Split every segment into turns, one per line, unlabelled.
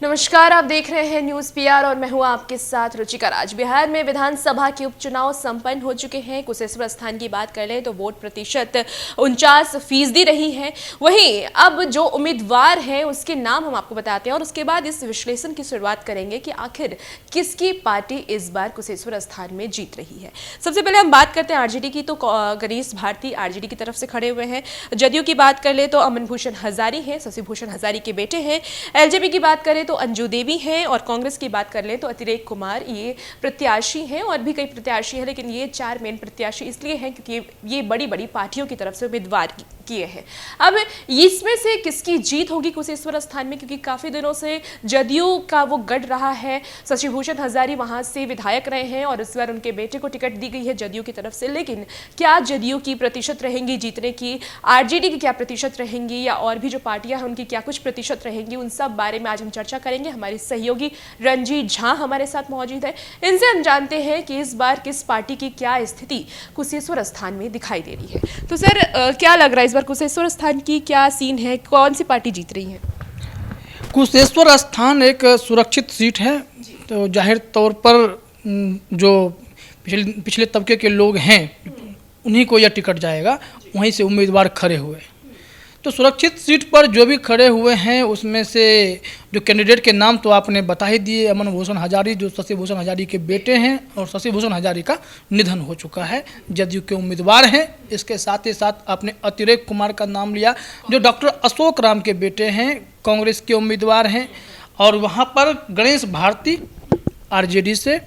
नमस्कार, आप देख रहे हैं न्यूज़ पीआर और मैं हूं आपके साथ रुचिका राज। बिहार में विधानसभा के उपचुनाव संपन्न हो चुके हैं। कुशेश्वर स्थान की बात कर लें तो वोट प्रतिशत 49% रही है। वहीं अब जो उम्मीदवार हैं उसके नाम हम आपको बताते हैं और उसके बाद इस विश्लेषण की शुरुआत करेंगे कि आखिर किसकी पार्टी इस बार कुशेश्वर स्थान में जीत रही है। सबसे पहले हम बात करते हैं आरजेडी की, तो गणेश भारती आरजेडी की तरफ से खड़े हुए हैं। जदयू की बात कर ले तो अमन भूषण हजारी हैं, शशि भूषण हजारी के बेटे हैं। एलजेपी की बात करें तो अंजू देवी हैं और कांग्रेस की बात कर लें तो अतिरेक कुमार ये प्रत्याशी हैं और भी कई प्रत्याशी हैं, लेकिन ये 4 मेन प्रत्याशी इसलिए हैं क्योंकि ये बड़ी बड़ी पार्टियों की तरफ से उम्मीदवार किए हैं। अब इसमें से किसकी जीत होगी कुशेश्वर स्थान में, क्योंकि काफी दिनों से जदयू का वो गढ़ रहा है। शशि भूषण हजारी वहां से विधायक रहे हैं और इस बार उनके बेटे को टिकट दी गई है जदयू की तरफ से। लेकिन क्या जदयू की प्रतिशत रहेंगी जीतने की, आरजेडी की क्या प्रतिशत रहेंगी, या और भी जो पार्टियां हैं उनकी क्या कुछ प्रतिशत रहेंगी, उन सब बारे में आज हम चर्चा करेंगे। हमारी सहयोगी रंजीत झा हमारे साथ मौजूद है। इनसे हम जानते हैं कि इस बार किस पार्टी की क्या स्थिति कुशेश्वर स्थान में दिखाई दे रही है। तो सर, क्या लग रहा है इस बार कुशेश्वर स्थान की क्या सीन है, कौन सी पार्टी जीत रही है?
कुशेश्वर स्थान एक सुरक्षित सीट है, तो जाहिर तौर पर जो पिछले तबके के लोग हैं उन्हीं को यह टिकट जाएगा। वहीं से उम्मीदवार खड़े हुए, तो सुरक्षित सीट पर जो भी खड़े हुए हैं उसमें से जो कैंडिडेट के नाम तो आपने बता ही दिए। अमन भूषण हजारी जो शशि भूषण हजारी के बेटे हैं और शशि भूषण हजारी का निधन हो चुका है, जदयू के उम्मीदवार हैं। इसके साथ ही साथ आपने अतिरेक कुमार का नाम लिया जो डॉक्टर अशोक राम के बेटे हैं, कांग्रेस के उम्मीदवार हैं। और वहाँ पर गणेश भारती आरजेडी से,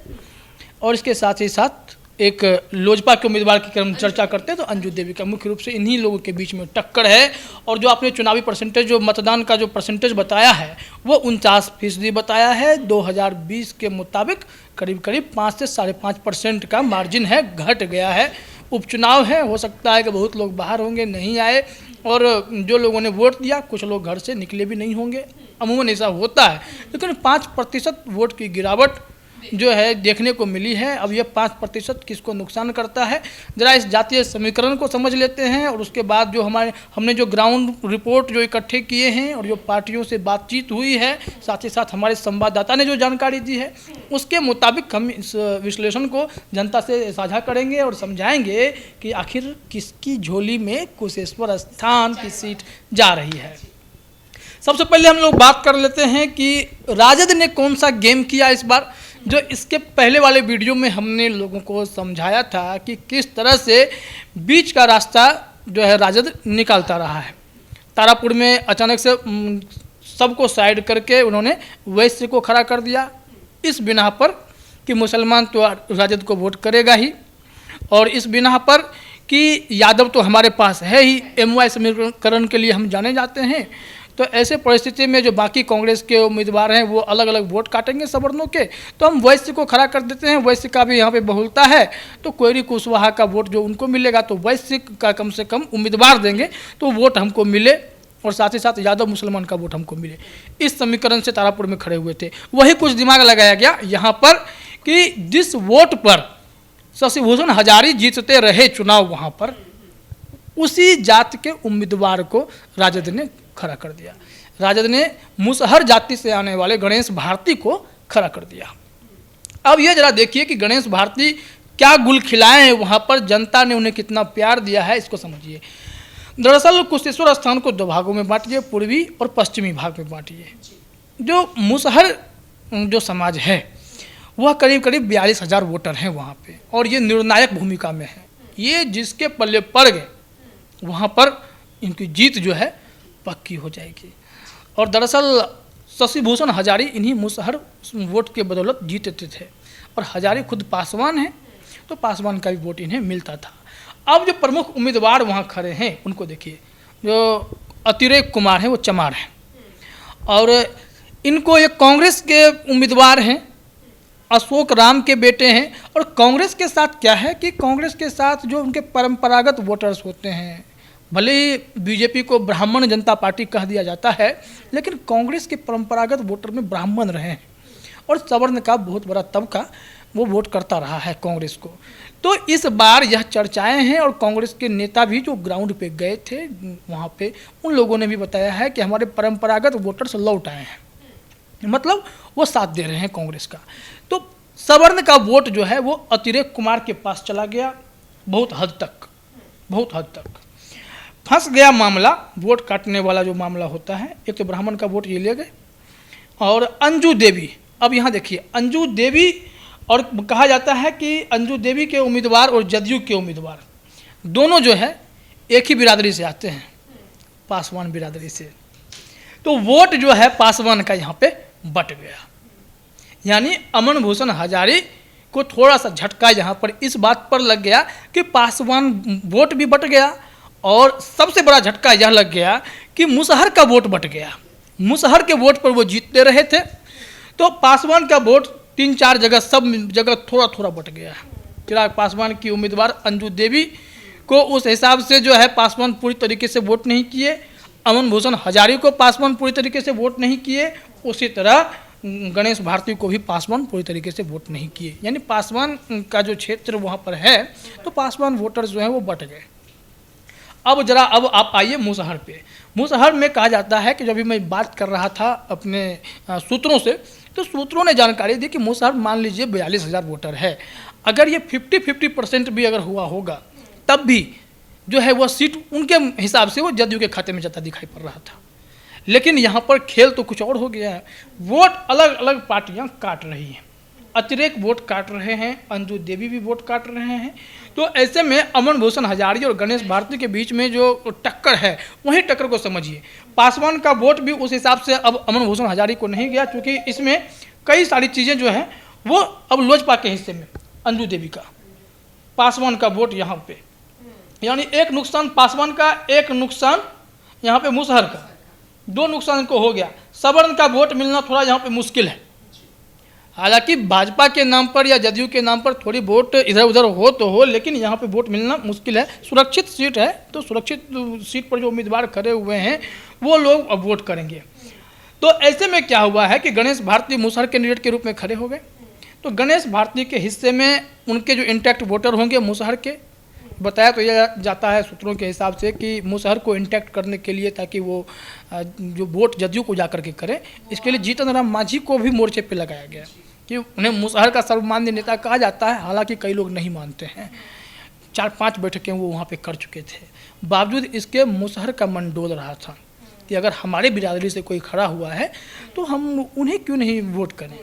और इसके साथ ही साथ एक लोजपा के उम्मीदवार की हम चर्चा करते हैं तो अंजू देवी का। मुख्य रूप से इन्हीं लोगों के बीच में टक्कर है। और जो आपने चुनावी परसेंटेज, जो मतदान का जो परसेंटेज बताया है वो 49% बताया है। 2020 के मुताबिक करीब करीब 5 से 5.5% का मार्जिन है, घट गया है। उपचुनाव है, हो सकता है कि बहुत लोग बाहर होंगे, नहीं आए, और जो लोगों ने वोट दिया कुछ लोग घर से निकले भी नहीं होंगे, अमूमन ऐसा होता है। लेकिन 5% वोट की गिरावट जो है देखने को मिली है। अब यह 5% किसको नुकसान करता है, जरा इस जातीय समीकरण को समझ लेते हैं। और उसके बाद जो हमने जो ग्राउंड रिपोर्ट जो इकट्ठे किए हैं और जो पार्टियों से बातचीत हुई है, साथ ही साथ हमारे संवाददाता ने जो जानकारी दी है, उसके मुताबिक हम इस विश्लेषण को जनता से साझा करेंगे और समझाएंगे कि आखिर किसकी झोली में कुशेश्वर स्थान की सीट जा रही है। सबसे पहले हम लोग बात कर लेते हैं कि राजद ने कौन सा गेम किया इस बार। जो इसके पहले वाले वीडियो में हमने लोगों को समझाया था कि किस तरह से बीच का रास्ता जो है राजद निकालता रहा है। तारापुर में अचानक से सबको साइड करके उन्होंने वैश्य को खड़ा कर दिया, इस बिना पर कि मुसलमान तो राजद को वोट करेगा ही, और इस बिना पर कि यादव तो हमारे पास है ही, MY समीकरण के लिए हम जाने जाते हैं। तो ऐसे परिस्थिति में जो बाकी कांग्रेस के उम्मीदवार हैं वो अलग अलग वोट काटेंगे सवर्णों के, तो हम वैश्य को खड़ा कर देते हैं। वैश्य का भी यहाँ पे बहुलता है, तो कोयरी कुशवाहा का वोट जो उनको मिलेगा तो वैश्य का कम से कम उम्मीदवार देंगे तो वोट हमको मिले, और साथ ही साथ यादव मुसलमान का वोट हमको मिले। इस समीकरण से तारापुर में खड़े हुए थे। वही कुछ दिमाग लगाया गया यहाँ पर कि जिस वोट पर शशि भूषण हजारी जीतते रहे चुनाव, वहाँ पर उसी जात के उम्मीदवार को राजद ने खड़ा कर दिया। राजद ने मुसहर जाति से आने वाले गणेश भारती को खड़ा कर दिया। अब ये जरा देखिए कि गणेश भारती क्या गुल खिलाए हैं वहाँ पर, जनता ने उन्हें कितना प्यार दिया है, इसको समझिए। दरअसल कुशेश्वर स्थान को 2 भागों में बांटिए, पूर्वी और पश्चिमी भाग में बांटिए। जो मुसहर जो समाज है वह करीब करीब 42,000 वोटर हैं वहाँ पे, और ये निर्णायक भूमिका में है। ये जिसके पल्ले पड़ गए वहाँ पर इनकी जीत जो है पक्की हो जाएगी। और दरअसल शशि भूषण हजारी इन्हीं मुसहर वोट के बदौलत जीतते थे, और हजारी खुद पासवान हैं, तो पासवान का भी वोट इन्हें मिलता था। अब जो प्रमुख उम्मीदवार वहाँ खड़े हैं उनको देखिए। जो अतिरेक कुमार हैं वो चमार हैं, और इनको एक कांग्रेस के उम्मीदवार हैं, अशोक राम के बेटे हैं। और कांग्रेस के साथ क्या है कि कांग्रेस के साथ जो उनके परंपरागत वोटर्स होते हैं, भले ही बीजेपी को ब्राह्मण जनता पार्टी कह दिया जाता है, लेकिन कांग्रेस के परंपरागत वोटर में ब्राह्मण रहे हैं, और सवर्ण का बहुत बड़ा तबका वो वोट करता रहा है कांग्रेस को। तो इस बार यह चर्चाएं हैं, और कांग्रेस के नेता भी जो ग्राउंड पे गए थे वहाँ पे उन लोगों ने भी बताया है कि हमारे परंपरागत वोटर्स लौट आए हैं। मतलब वो साथ दे रहे हैं कांग्रेस का। तो सवर्ण का वोट जो है वो अतिरेक कुमार के पास चला गया, बहुत हद तक फंस गया मामला। वोट काटने वाला जो मामला होता है, एक तो ब्राह्मण का वोट ये ले गए, और अंजू देवी, अब यहाँ देखिए अंजू देवी, और कहा जाता है कि अंजू देवी के उम्मीदवार और जदयू के उम्मीदवार दोनों जो है एक ही बिरादरी से आते हैं, पासवान बिरादरी से। तो वोट जो है पासवान का यहाँ पे बट गया, यानी अमन भूषण हजारी को थोड़ा सा झटका यहाँ पर इस बात पर लग गया कि पासवान वोट भी बट गया, और सबसे बड़ा झटका यह लग गया कि मुसहर का वोट बट गया। मुसहर के वोट पर वो जीतते रहे थे, तो पासवान का वोट 3-4 जगह, सब जगह थोड़ा थोड़ा बट गया। चिराग पासवान की उम्मीदवार अंजू देवी को उस हिसाब से जो है पासवान पूरी तरीके से वोट नहीं किए, अमन भूषण हजारी को पासवान पूरी तरीके से वोट नहीं किए, उसी तरह गणेश भारती को भी पासवान पूरी तरीके से वोट नहीं किए। यानी पासवान का जो क्षेत्र वहाँ पर है, तो पासवान वोटर्स जो हैं वो बट गए। अब आप आइए मुसहर पे। मुसहर में कहा जाता है कि जब भी मैं बात कर रहा था अपने सूत्रों से, तो सूत्रों ने जानकारी दी कि मुसहर मान लीजिए 42,000 वोटर है, अगर ये 50% भी अगर हुआ होगा तब भी जो है वह सीट उनके हिसाब से वो जदयू के खाते में जाता दिखाई पड़ रहा था। लेकिन यहाँ पर खेल तो कुछ और हो गया है। वोट अलग अलग पार्टियाँ काट रही हैं, अतिरेक वोट काट रहे हैं, अंजू देवी भी वोट काट रहे हैं। तो ऐसे में अमन भूषण हजारी और गणेश भारती के बीच में जो टक्कर है, वही टक्कर को समझिए। पासवान का वोट भी उस हिसाब से अब अमन भूषण हजारी को नहीं गया, क्योंकि इसमें कई सारी चीज़ें जो हैं वो अब लोजपा के हिस्से में अंजू देवी का, पासवान का वोट यहाँ पे, यानी एक नुकसान पासवान का, एक नुकसान यहाँ पे मुसहर का, 2 नुकसान इनको हो गया। सवर्ण का वोट मिलना थोड़ा यहाँ पे मुश्किल है। हालांकि भाजपा के नाम पर या जदयू के नाम पर थोड़ी वोट इधर उधर हो तो हो, लेकिन यहाँ पे वोट मिलना मुश्किल है। सुरक्षित सीट है, तो सुरक्षित सीट पर जो उम्मीदवार खड़े हुए हैं वो लोग अब वोट करेंगे। तो ऐसे में क्या हुआ है कि गणेश भारती मुसहर कैंडिडेट के रूप में खड़े हो गए। तो गणेश भारती के हिस्से में उनके जो इंटैक्ट वोटर होंगे मुसहर के, बताया तो यह जाता है सूत्रों के हिसाब से कि मुसहर को इंटैक्ट करने के लिए, ताकि वो जो वोट जदयू को जाकर के करे, इसके लिए जीतन राम मांझी को भी मोर्चे पे लगाया गया कि उन्हें मुसहर का सर्वमान्य नेता कहा जाता है। हालांकि कई लोग नहीं मानते हैं, 4-5 बैठकें वो वहाँ पे कर चुके थे, बावजूद इसके मुसहर का मन डोल रहा था कि अगर हमारे बिरादरी से कोई खड़ा हुआ है तो हम उन्हें क्यों नहीं वोट करें।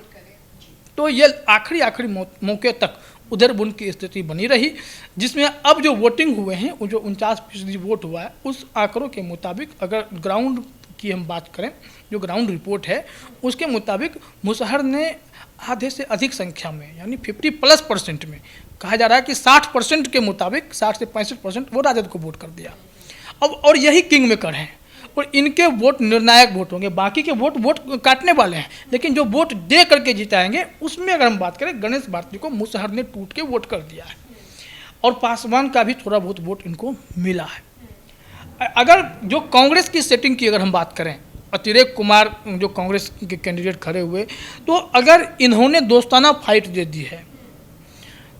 तो ये आखिरी मौके तक उधर बुन की स्थिति बनी रही, जिसमें अब जो वोटिंग हुए हैं, वो जो 49% वोट हुआ है, उस आंकड़ों के मुताबिक अगर ग्राउंड की हम बात करें, जो ग्राउंड रिपोर्ट है उसके मुताबिक मुसहर ने आधे से अधिक संख्या में, यानी 50+% में, कहा जा रहा है कि 60% के मुताबिक 60 से 65% वो राजद को वोट कर दिया। अब और यही किंग मेकर हैं, और इनके वोट निर्णायक वोट होंगे। बाकी के वोट काटने वाले हैं, लेकिन जो वोट दे करके जिताएंगे उसमें अगर हम बात करें, गणेश भारती को मुसहर ने टूट के वोट कर दिया है, और पासवान का भी थोड़ा बहुत वोट इनको मिला है। अगर जो कांग्रेस की सेटिंग की अगर हम बात करें, अतिरेक कुमार जो कांग्रेस के कैंडिडेट खड़े हुए, तो अगर इन्होंने दोस्ताना फाइट दे दी है,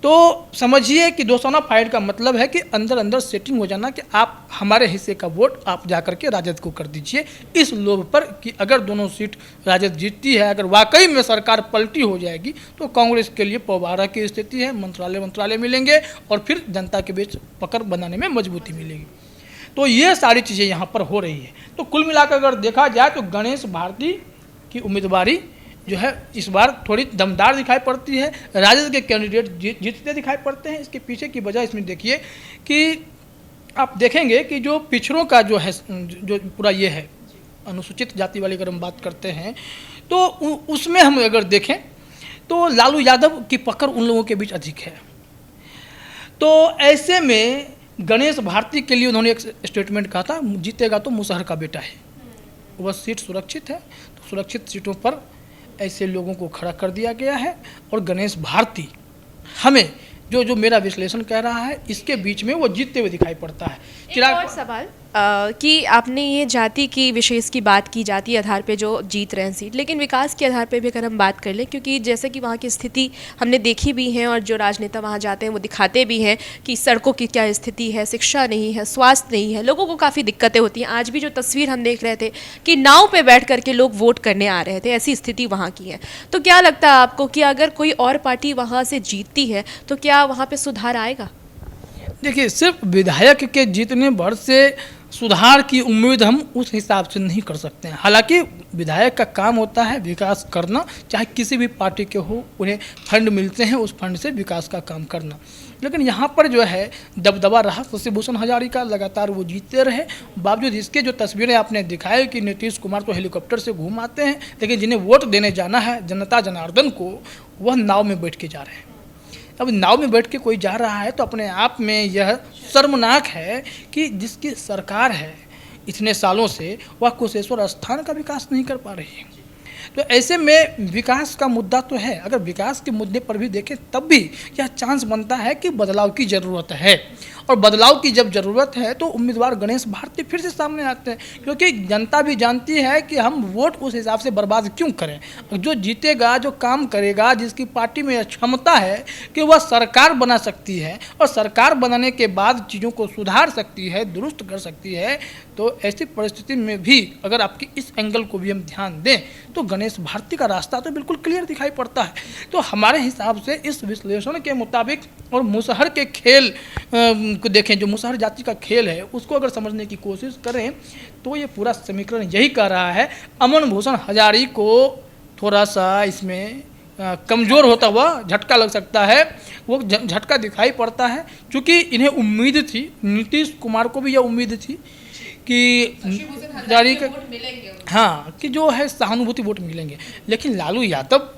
तो समझिए कि दोस्ताना फाइट का मतलब है कि अंदर अंदर सेटिंग हो जाना कि आप हमारे हिस्से का वोट आप जा करके राजद को कर दीजिए, इस लोभ पर कि अगर दोनों सीट राजद जीतती है, अगर वाकई में सरकार पलटी हो जाएगी, तो कांग्रेस के लिए पवारा की स्थिति है, मंत्रालय मिलेंगे, और फिर जनता के बीच पकड़ बनाने में मजबूती मिलेगी। तो ये सारी चीज़ें यहाँ पर हो रही है। तो कुल मिलाकर अगर देखा जाए तो गणेश भारती की उम्मीदवारी जो है इस बार थोड़ी दमदार दिखाई पड़ती है, राजद के कैंडिडेट जीतते दिखाई पड़ते हैं। इसके पीछे की वजह इसमें देखिए कि आप देखेंगे कि जो पिछड़ों का जो है, जो पूरा ये है अनुसूचित जाति वाली अगर हम बात करते हैं, तो उसमें हम अगर देखें तो लालू यादव की पकड़ उन लोगों के बीच अधिक है। तो ऐसे में गणेश भारती के लिए उन्होंने एक स्टेटमेंट कहा था, जीतेगा तो मुसहर का बेटा है, वह सीट सुरक्षित है। तो सुरक्षित सीटों पर ऐसे लोगों को खड़ा कर दिया गया है, और गणेश भारती हमें जो मेरा विश्लेषण कह रहा है, इसके बीच में वो जीतते हुए दिखाई पड़ता है।
एक और सवाल, कि आपने ये जाति की विशेष की बात की, जाति आधार पे जो जीत रहे हैं सीट, लेकिन विकास के आधार पे भी अगर हम बात कर लें, क्योंकि जैसे कि वहाँ की स्थिति हमने देखी भी है और जो राजनेता वहाँ जाते हैं वो दिखाते भी हैं कि सड़कों की क्या स्थिति है, शिक्षा नहीं है, स्वास्थ्य नहीं है, लोगों को काफ़ी दिक्कतें होती हैं। आज भी जो तस्वीर हम देख रहे थे कि नाव पर बैठ करके लोग वोट करने आ रहे थे, ऐसी स्थिति वहाँ की है। तो क्या लगता है आपको कि अगर कोई और पार्टी वहाँ से जीतती है तो क्या वहाँ पर सुधार आएगा?
देखिए, सिर्फ विधायक के जीतने भर से सुधार की उम्मीद हम उस हिसाब से नहीं कर सकते हैं। हालांकि विधायक का काम होता है विकास करना, चाहे किसी भी पार्टी के हो, उन्हें फंड मिलते हैं, उस फंड से विकास का काम करना। लेकिन यहाँ पर जो है दबदबा रहा शशिभूषण हजारी का, लगातार वो जीतते रहे। बावजूद इसके जो तस्वीरें आपने दिखाई कि नीतीश कुमार तो हेलीकॉप्टर से घूम आते हैं, लेकिन जिन्हें वोट देने जाना है जनता जनार्दन को, वह नाव में बैठ के जा रहे हैं। अब नाव में बैठ के कोई जा रहा है तो अपने आप में यह शर्मनाक है कि जिसकी सरकार है इतने सालों से, वह कुशेश्वर स्थान का विकास नहीं कर पा रही है। तो ऐसे में विकास का मुद्दा तो है, अगर विकास के मुद्दे पर भी देखें तब भी यह चांस बनता है कि बदलाव की ज़रूरत है। और बदलाव की जब ज़रूरत है तो उम्मीदवार गणेश भारती फिर से सामने आते हैं, क्योंकि जनता भी जानती है कि हम वोट उस हिसाब से बर्बाद क्यों करें। जो जीतेगा, जो काम करेगा, जिसकी पार्टी में क्षमता है कि वह सरकार बना सकती है और सरकार बनाने के बाद चीज़ों को सुधार सकती है, दुरुस्त कर सकती है, तो ऐसी परिस्थिति में भी अगर आपकी इस एंगल को भी हम ध्यान दें तो गणेश भारती का रास्ता तो बिल्कुल क्लियर दिखाई पड़ता है। तो हमारे हिसाब से इस विश्लेषण के मुताबिक और मुसहर के खेल को देखें, जो मुसहर जाति का खेल है उसको अगर समझने की कोशिश करें तो ये पूरा समीकरण यही कह रहा है, अमन भूषण हजारी को थोड़ा सा इसमें कमज़ोर होता हुआ झटका लग सकता है। वो झटका दिखाई पड़ता है क्योंकि इन्हें उम्मीद थी, नीतीश कुमार को भी यह उम्मीद थी कि हजारी का, हाँ, कि जो है सहानुभूति वोट मिलेंगे। लेकिन लालू यादव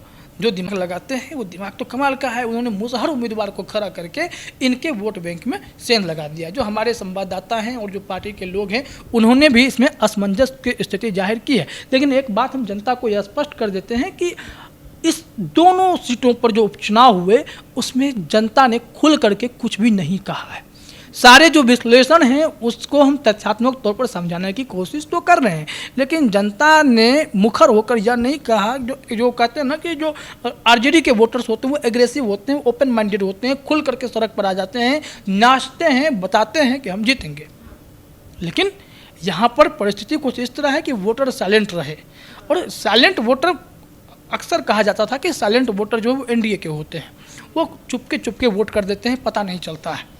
जो दिमाग लगाते हैं वो दिमाग तो कमाल का है। उन्होंने मुसहर उम्मीदवार को खड़ा करके इनके वोट बैंक में सेंध लगा दिया। जो हमारे संवाददाता हैं और जो पार्टी के लोग हैं उन्होंने भी इसमें असमंजस की स्थिति जाहिर की है। लेकिन एक बात हम जनता को यह स्पष्ट कर देते हैं कि इस दोनों सीटों पर जो उपचुनाव हुए उसमें जनता ने खुल करके कुछ भी नहीं कहा है। सारे जो विश्लेषण हैं उसको हम तथ्यात्मक तौर पर समझाने की कोशिश तो कर रहे हैं, लेकिन जनता ने मुखर होकर यह नहीं कहा। जो कहते हैं ना कि जो आरजेडी के वोटर्स होते हैं वो एग्रेसिव होते हैं, ओपन माइंडेड होते हैं, खुल करके सड़क पर आ जाते हैं, नाचते हैं, बताते हैं कि हम जीतेंगे। लेकिन यहाँ पर परिस्थिति कुछ इस तरह है कि वोटर साइलेंट रहे। और साइलेंट वोटर, अक्सर कहा जाता था कि साइलेंट वोटर जो है वो एनडीए के होते हैं, वो चुपके वोट कर देते हैं, पता नहीं चलता है।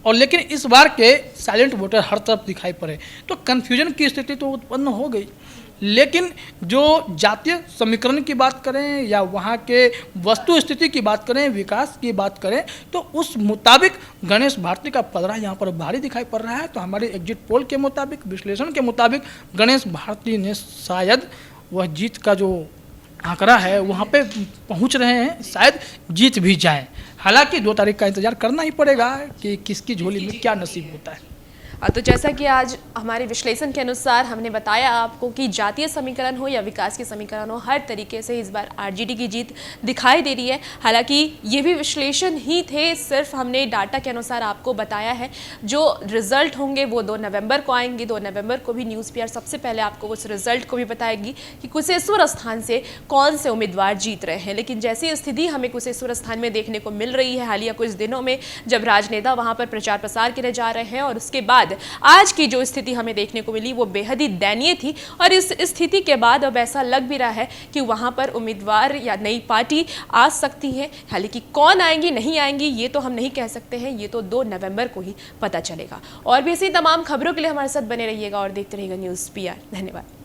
और लेकिन इस बार के साइलेंट वोटर हर तरफ दिखाई पड़े तो कन्फ्यूजन की स्थिति तो उत्पन्न हो गई। लेकिन जो जातीय समीकरण की बात करें या वहाँ के वस्तु स्थिति की बात करें, विकास की बात करें, तो उस मुताबिक गणेश भारती का पलड़ा यहाँ पर भारी दिखाई पड़ रहा है। तो हमारे एग्जिट पोल के मुताबिक, विश्लेषण के मुताबिक गणेश भारती ने शायद वह जीत का जो आंकड़ा है वहाँ पे पहुँच रहे हैं, शायद जीत भी जाएं। हालांकि 2 तारीख का इंतजार करना ही पड़ेगा कि किसकी झोली में क्या नसीब होता है।
तो जैसा कि आज हमारे विश्लेषण के अनुसार हमने बताया आपको कि जातीय समीकरण हो या विकास के समीकरण हो, हर तरीके से इस बार आरजेडी की जीत दिखाई दे रही है। हालांकि ये भी विश्लेषण ही थे, सिर्फ हमने डाटा के अनुसार आपको बताया है। जो रिजल्ट होंगे वो 2 नवंबर को आएंगे। 2 नवंबर को भी न्यूज़ पीआर सबसे पहले आपको उस रिजल्ट को भी बताएगी कि कुशेश्वर स्थान से कौन से उम्मीदवार जीत रहे हैं। लेकिन जैसी स्थिति हमें कुशेश्वर स्थान में देखने को मिल रही है हालिया कुछ दिनों में, जब राजनेता वहाँ पर प्रचार प्रसार के लिए जा रहे हैं, और उसके बाद आज की जो स्थिति हमें देखने को मिली वो बेहद ही दयनीय थी। और इस स्थिति के बाद अब ऐसा लग भी रहा है कि वहां पर उम्मीदवार या नई पार्टी आ सकती है। हालांकि कौन आएंगी नहीं आएंगी ये तो हम नहीं कह सकते हैं, ये तो 2 नवंबर को ही पता चलेगा। और भी ऐसी तमाम खबरों के लिए हमारे साथ बने रहिएगा और देखते रहिएगा न्यूज़ पीआर। धन्यवाद।